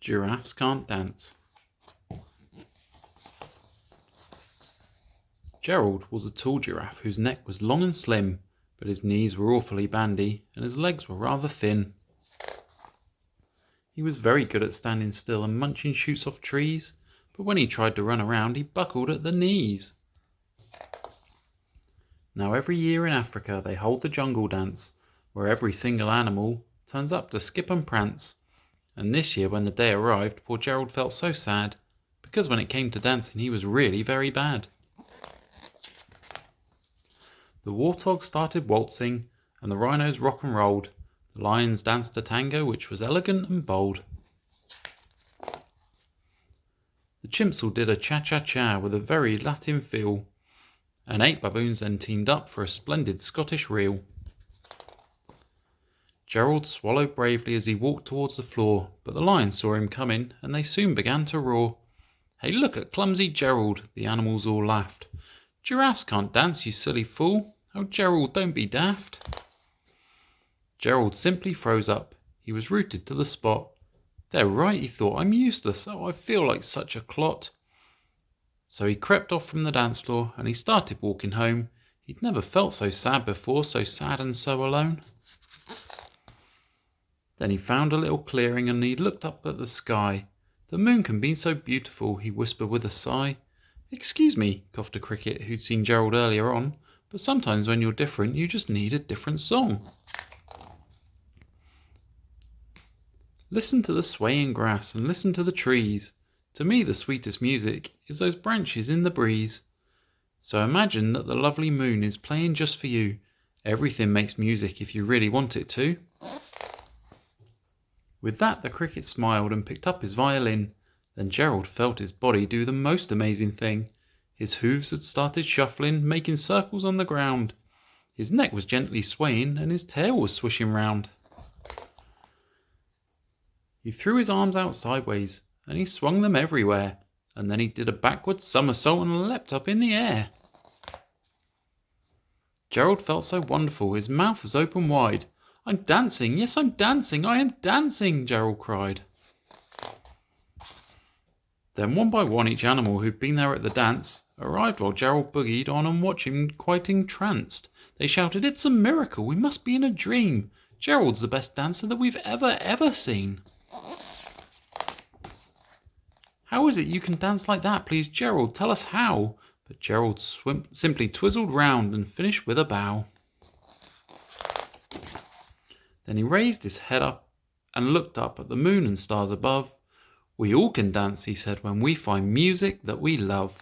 Giraffes can't dance. Gerald was a tall giraffe whose neck was long and slim, but his knees were awfully bandy and his legs were rather thin. He was very good at standing still and munching shoots off trees, but when he tried to run around he buckled at the knees. Now every year in Africa they hold the jungle dance, where every single animal turns up to skip and prance. And this year when the day arrived, poor Gerald felt so sad, because when it came to dancing he was really very bad. The warthogs started waltzing, and the rhinos rock and rolled. The lions danced a tango which was elegant and bold. The chimps all did a cha-cha-cha with a very Latin feel, and 8 baboons then teamed up for a splendid Scottish reel. Gerald swallowed bravely as he walked towards the floor, but the lions saw him coming, and they soon began to roar. "Hey, look at clumsy Gerald!" the animals all laughed. "Giraffes can't dance, you silly fool! Oh, Gerald, don't be daft!" Gerald simply froze up. He was rooted to the spot. "They're right," he thought. "I'm useless. Oh, I feel like such a clot." So he crept off from the dance floor, and he started walking home. He'd never felt so sad before, so sad and so alone. Then he found a little clearing and he looked up at the sky. "The moon can be so beautiful," he whispered with a sigh. "Excuse me," coughed a cricket who'd seen Gerald earlier on, "but sometimes when you're different you just need a different song. Listen to the swaying grass and listen to the trees. To me the sweetest music is those branches in the breeze. So imagine that the lovely moon is playing just for you. Everything makes music if you really want it to." With that the cricket smiled and picked up his violin. Then Gerald felt his body do the most amazing thing. His hooves had started shuffling, making circles on the ground. His neck was gently swaying and his tail was swishing round. He threw his arms out sideways and he swung them everywhere, and then he did a backward somersault and leapt up in the air. Gerald felt so wonderful, his mouth was open wide. "I'm dancing, yes I'm dancing, I am dancing!" Gerald cried. Then one by one each animal who'd been there at the dance arrived while Gerald boogied on and watched him quite entranced. They shouted, "It's a miracle, we must be in a dream. Gerald's the best dancer that we've ever seen." "How is it you can dance like that? Please, Gerald, tell us how." But Gerald simply twizzled round and finished with a bow. Then he raised his head up and looked up at the moon and stars above. "We all can dance," he said, "when we find music that we love."